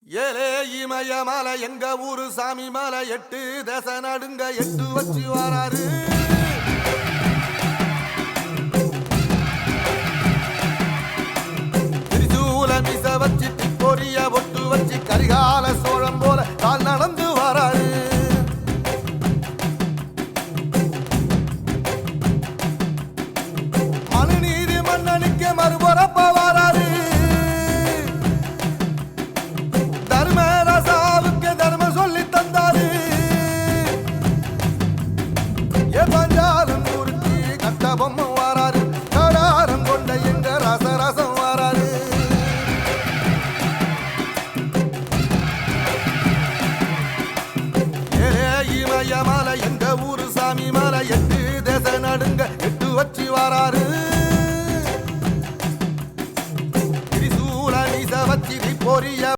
ஏலே இமயமலை எங்க ஊரு சாமி மலை 8 தேச நடுங்க 8 வச்சு வராரு. திரிசூல மிச வச்சு பொரிய ஒட்டு வச்சு கரிகால சோழம் போல கால் நடந்து வராரு. மனுநீதி மன்னனுக்கு மறுபுறப்ப வராரு. பொம்மை வாராரு, கடாரம் கொண்ட எங்க ரசரசம் வாராரு. இமயமலை எங்க ஊரு சாமி மலை 8 தேச நடுங்க 8 வச்சு வாராரு.